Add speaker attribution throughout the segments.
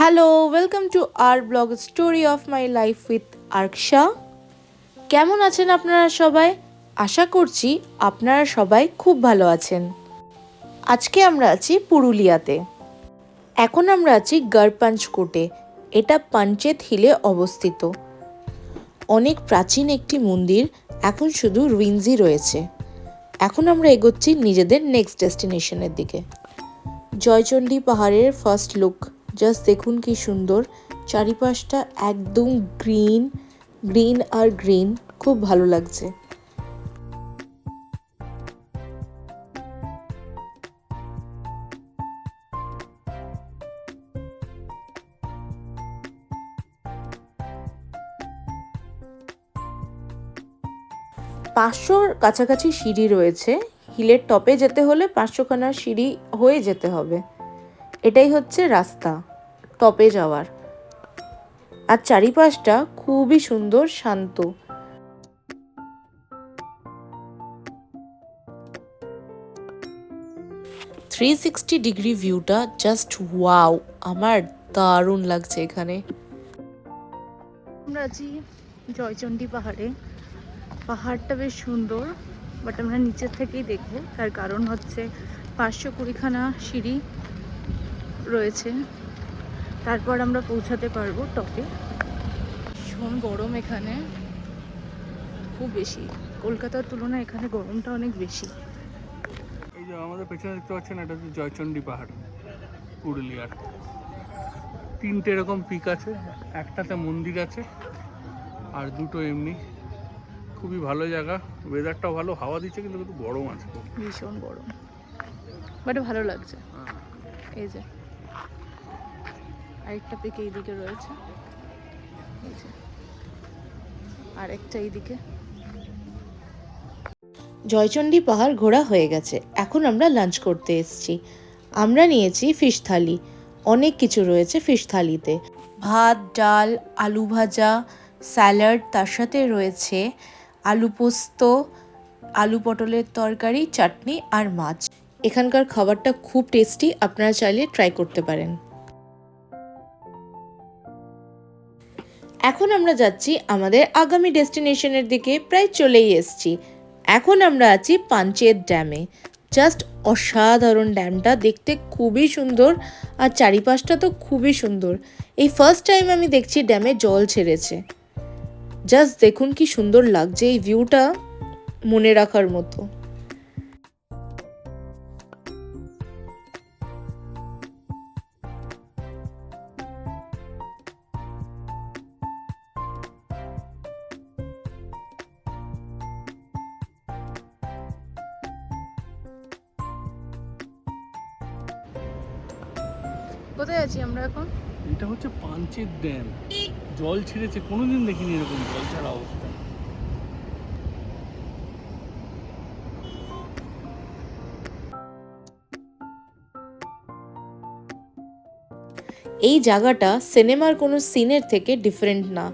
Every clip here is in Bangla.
Speaker 1: Hello, welcome to our blog story of my life with Arksha. কেমন আছেন আপনারা সবাই? আশা করছি আপনারা সবাই খুব ভালো আছেন। আজকে আমরা আছি পুরুলিয়াতে। এখন আমরা আছি গড়পাঞ্চকোটে। এটা পাঞ্চেত হিলে অবস্থিত। অনেক প্রাচীন একটি মন্দির, এখন শুধু রুইন্সই রয়েছে। এখন আমরা এগোচ্ছি নিজেদের নেক্সট ডেস্টিনেশনের দিকে। জয়চণ্ডী পাহাড়ের ফার্স্ট লুক, জাস্ট দেখুন কি সুন্দর। চারিপাশটা একদম গ্রিন গ্রিন আর গ্রিন, খুব ভালো লাগছে। পাঁচশোর কাছাকাছি সিঁড়ি রয়েছে। হিলের টপে যেতে হলে 500খানা সিঁড়ি হয়ে যেতে হবে। এটাই হচ্ছে রাস্তা টপে যাওয়ার। আর চারিপাশটা খুবই সুন্দর, শান্ত। 360 ডিগ্রি ভিউটা জাস্ট ওয়াও, আমার দারুণ লাগছে এখানে। আমরা আছি জয়চণ্ডী পাহাড়ে। পাহাড়টা বেশ সুন্দর, বাট আমরা নিচের থেকেই দেখব। তার কারণ হচ্ছে 520খানা সিঁড়ি রয়েছে, তারপর আমরা পৌঁছাতে পারবো টপে। ভীষণ গরম এখানে, খুব বেশি। কলকাতার তুলনায় এখানে গরমটা অনেক বেশি।
Speaker 2: এই যে আমাদের পেছনে দেখতে পাচ্ছেন, এটা হচ্ছে জয়চণ্ডী পাহাড়, পুরুলিয়ার। তিনটে এরকম পিক আছে, একটাতে মন্দির আছে আর দুটো এমনি। খুবই ভালো জায়গা, ওয়েদারটাও ভালো, হাওয়া দিচ্ছে, কিন্তু একটু গরম আছে,
Speaker 1: ভীষণ গরম, বাট ভালো লাগছে। এই যে আরেকটা পিক এইদিকে রয়েছে, এই যে আরেকটা এইদিকে। জয়চণ্ডী পাহাড় ঘোরা হয়ে গেছে, এখন আমরা লাঞ্চ করতে এসেছি। আমরা নিয়েছি ফিশ থালি। অনেক কিছু রয়েছে ফিশ থালিতে, ভাত, ডাল, আলু ভাজা, স্যালাড, তার সাথে রয়েছে আলু পোস্ত, আলু পটলের তরকারি, চাটনি আর মাছ। এখানকার খাবারটা খুব টেস্টি, আপনারা চাইলে ট্রাই করতে পারেন। এখন আমরা যাচ্ছি আমাদের আগামী ডেস্টিনেশনের দিকে, প্রায় চলেই এসেছি। এখন আমরা আছি পাঞ্চেত ড্যামে। জাস্ট অসাধারণ, ড্যামটা দেখতে খুবই সুন্দর আর চারিপাশটা তো খুবই সুন্দর। এই ফার্স্ট টাইম আমি দেখছি ড্যামে জল ছেড়েছে। জাস্ট দেখুন কি সুন্দর লাগছে, এই ভিউটা মনে রাখার মতো। কোথায় আছি আমরা এখন?
Speaker 2: এটা হচ্ছে পাঞ্চেত ড্যাম। জল ছেড়েছে, কোনোদিন দেখিনি এরকম জল ছাড়া অবস্থা।
Speaker 1: এই জায়গাটা সিনেমার কোনো সিনের থেকে ডিফারেন্ট না।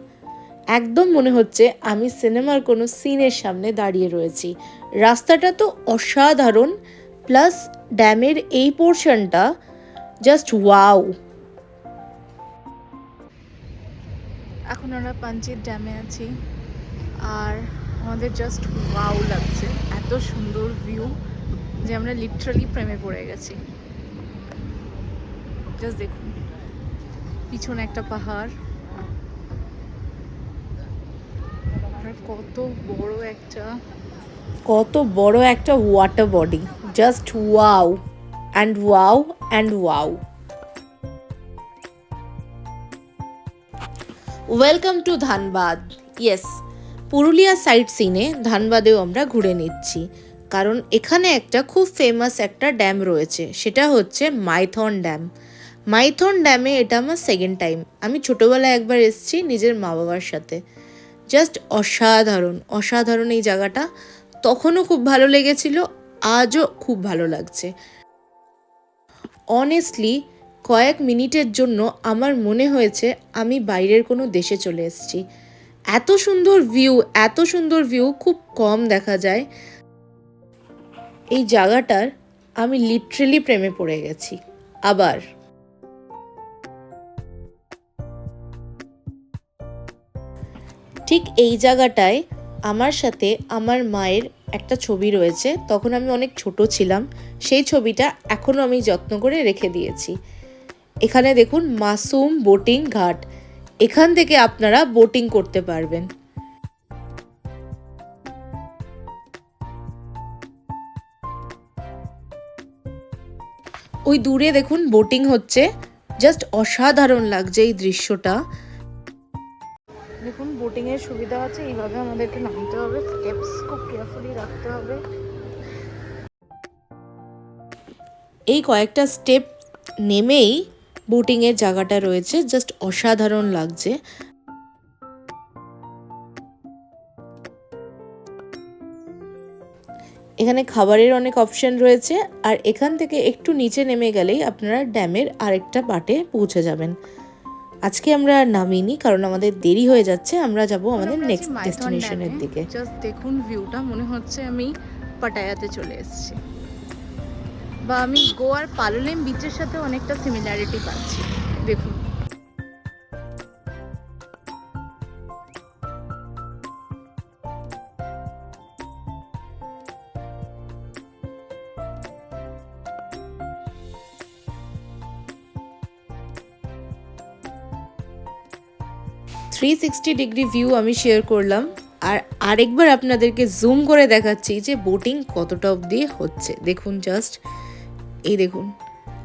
Speaker 1: একদম মনে হচ্ছে আমি সিনেমার কোনো সিনের সামনে দাঁড়িয়ে রয়েছি। রাস্তাটা তো অসাধারণ, প্লাস ড্যামের এই পোর্শনটা জাস্ট ওয়াও। এখন আমরা পাঞ্চেত ড্যামে আছি আর আমাদের জাস্ট ওয়াও লাগছে। এত সুন্দর ভিউ যে আমরা লিটারালি প্রেমে পড়ে গেছি। জাস্ট দেখুন, পিছনে একটা পাহাড়, কত বড় একটা water body. Just wow and wow and wow. Welcome to Dhanbad. Yes, Purulia সাইট সিনে ধানবাদেও আমরা ঘুরে নিচ্ছি, কারণ এখানে একটা খুব ফেমাস একটা ড্যাম রয়েছে, সেটা হচ্ছে মাইথন ড্যাম। মাইথন ড্যামে এটা আমার সেকেন্ড টাইম। আমি ছোটোবেলায় একবার এসেছি নিজের মা বাবার সাথে। জাস্ট অসাধারণ অসাধারণ এই জায়গাটা। তখনও খুব ভালো লেগেছিল, আজও খুব ভালো লাগছে। অনেস্টলি কয়েক মিনিটের জন্য আমার মনে হয়েছে আমি বাইরের কোনো দেশে চলে এসেছি। এত সুন্দর ভিউ, এত সুন্দর ভিউ খুব কম দেখা যায়। এই জায়গাটার আমি লিটারেলি প্রেমে পড়ে গেছি। আবার ঠিক এই জায়গাটায় আমার সাথে আমার মায়ের একটা ছবি রয়েছে। তখন আমি অনেক ছোট ছিলাম, সেই ছবিটা এখনও আমি যত্ন করে রেখে দিয়েছি। এখানে দেখুন মাসুম বোটিং ঘাট, এখান থেকে আপনারা বোটিং করতে পারবেন। ওই দূরে দেখুন বোটিং হচ্ছে, জাস্ট অসাধারণ লাগছে এই দৃশ্যটা। দেখুন বোটিং এর সুবিধা আছে, এইভাবে আমাদেরকে নামতে হবে, স্টেপস খুব কেয়ারফুলি রাখতে হবে। এই কয়েকটা স্টেপ নেমেই বোটিং এর জায়গাটা রয়েছে, জাস্ট অসাধারণ লাগছে। এখানে খাবারের অনেক অপশন রয়েছে, আর এখান থেকে একটু নিচে নেমে গেলেই আপনারা ড্যামের আরেকটা পার্টে পৌঁছে যাবেন। আজকে আমরা নামিনি কারণ আমাদের দেরি হয়ে যাচ্ছে, আমরা যাব আমাদের নেক্সট ডেস্টিনেশনের দিকে। জাস্ট দেখুন ভিউটা, মনে হচ্ছে আমি পাটায়াতে চলে এসেছি, বা আমি গোয়ার পালোলেম বিচের সাথে অনেকটা সিমিলারিটি পাচ্ছি। দেখুন থ্রি 360 ডিগ্রি ভিউ আমি শেয়ার করলাম, আর আরেকবার আপনাদেরকে জুম করে দেখাচ্ছি যে বোটিং কতটা অবধি হচ্ছে। দেখুন জাস্ট, এই দেখুন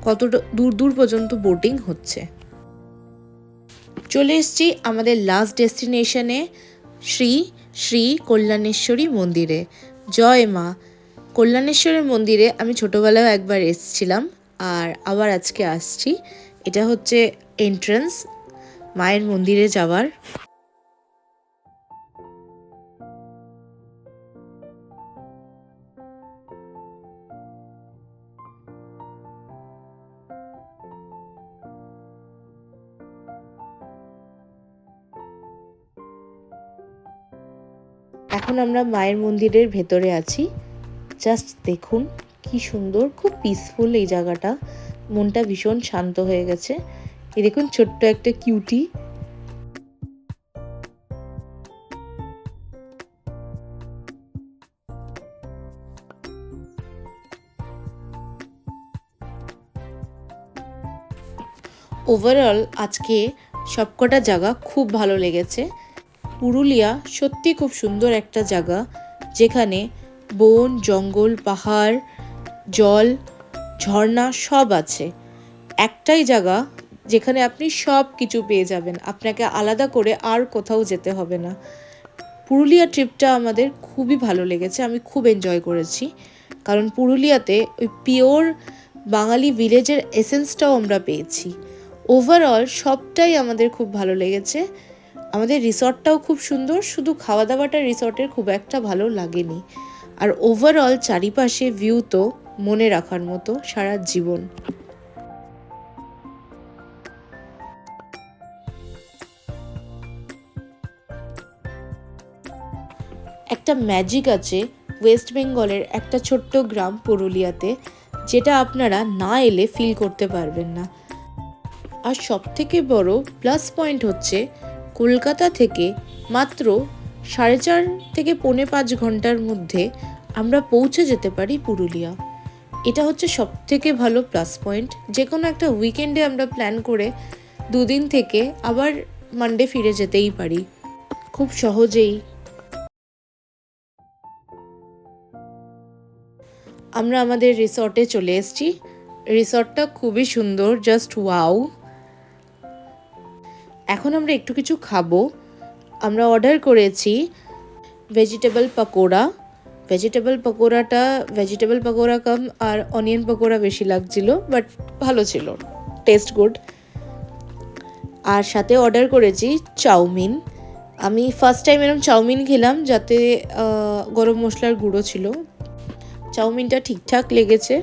Speaker 1: কতটা দূর দূর পর্যন্ত বোটিং হচ্ছে। চলে এসেছি আমাদের লাস্ট ডেস্টিনেশনে, শ্রী শ্রী কল্যাণেশ্বরী মন্দিরে। জয় মা! কল্যাণেশ্বরের মন্দিরে আমি ছোটোবেলায় একবার এসেছিলাম, আর আবার আজকে আসছি। এটা হচ্ছে এন্ট্রান্স মায়ের মন্দিরে যাওয়ার। এখন আমরা মায়ের মন্দিরের ভেতরে আছি। জাস্ট দেখুন কি সুন্দর, খুব পিসফুল এই জায়গাটা, মনটা ভীষণ শান্ত হয়ে গেছে। এই দেখুন ছোট্ট একটা কিউটি। ওভারঅল আজকে সবকটা জায়গা খুব ভালো লেগেছে। পুরুলিয়া সত্যি খুব সুন্দর একটা জায়গা, যেখানে বন, জঙ্গল, পাহাড়, জল, ঝর্ণা সব আছে। একটাই জায়গা যেখানে আপনি সব কিছু পেয়ে যাবেন, আপনাকে আলাদা করে আর কোথাও যেতে হবে না। পুরুলিয়া ট্রিপটা আমাদের খুবই ভালো লেগেছে, আমি খুব এনজয় করেছি, কারণ পুরুলিয়াতে ওই পিওর বাঙালি ভিলেজের এসেন্সটাও আমরা পেয়েছি। ওভারঅল সবটাই আমাদের খুব ভালো লেগেছে। আমাদের রিসর্টটাও খুব সুন্দর, শুধু খাওয়া দাওয়াটা রিসর্টের খুব একটা ভালো লাগেনি। আর ওভারঅল চারিপাশে ভিউ তো মনে রাখার মতো সারা জীবন। একটা ম্যাজিক আছে ওয়েস্ট বেঙ্গলের একটা ছোট্ট গ্রাম পুরুলিয়াতে, যেটা আপনারা না এলে ফিল করতে পারবেন না। আর সবথেকে বড় প্লাস পয়েন্ট হচ্ছে কলকাতা থেকে মাত্র 4.5 থেকে 4.5 ঘন্টার মধ্যে আমরা পৌঁছে যেতে পারি পুরুলিয়া। এটা হচ্ছে সবথেকে ভালো প্লাস পয়েন্ট। যে কোনো একটা উইকেন্ডে আমরা প্ল্যান করে 2 দিন থেকে আবার মানডে ফিরে যেতেই পারি খুব সহজেই। আমরা আমাদের রিসর্টে চলে এসেছি। রিসর্টটা খুবই সুন্দর, জাস্ট ওয়াও। এখন আমরা একটু কিছু খাবো। আমরা অর্ডার করেছি ভেজিটেবল পকোড়া। ভেজিটেবল পকোড়া কম আর অনিয়ন পকোড়া বেশি লাগছিল, বাট ভালো ছিল, টেস্ট গুড। আর সাথে অর্ডার করেছি চাউমিন। আমি ফার্স্ট টাইম এরকম চাউমিন খেলাম, যাতে গরম মশলার গুঁড়ো ছিল। চাউমিনটা ঠিকঠাক লেগেছে।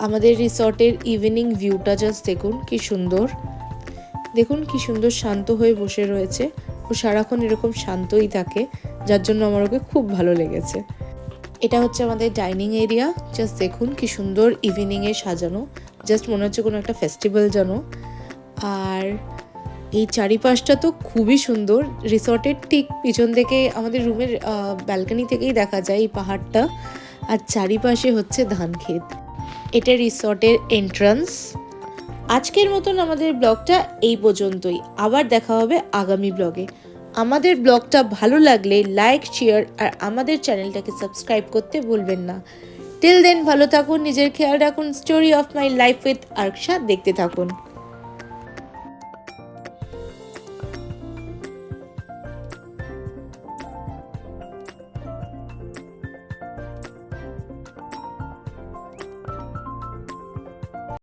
Speaker 1: আমাদের রিসর্টের ইভিনিং ভিউটা জাস্ট দেখুন কি সুন্দর। দেখুন কি সুন্দর শান্ত হয়ে বসে রয়েছে, ও সারাক্ষণ এরকম শান্তই থাকে, যার জন্য আমার ওকে খুব ভালো লেগেছে। এটা হচ্ছে আমাদের ডাইনিং এরিয়া। জাস্ট দেখুন কি সুন্দর ইভিনিংয়ে সাজানো, জাস্ট মনে হচ্ছে কোনো একটা ফেস্টিভ্যাল যেন। আর এই চারিপাশটা তো খুবই সুন্দর। রিসর্টের ঠিক পিছন থেকে আমাদের রুমের ব্যালকনি থেকেই দেখা যায় এই পাহাড়টা, আর চারিপাশে হচ্ছে ধান ক্ষেত। এটা রিসর্টের এন্ট্রান্স। আজকের মতন আমাদের ব্লগটা এই পর্যন্তই, আবার দেখা হবে আগামী ব্লগে। আমাদের ব্লগটা ভালো লাগলে লাইক, শেয়ার আর আমাদের চ্যানেলটাকে সাবস্ক্রাইব করতে ভুলবেন না। টিল দেন ভালো থাকুন, নিজের খেয়াল রাখুন। Story of my life with Arksha দেখতে থাকুন।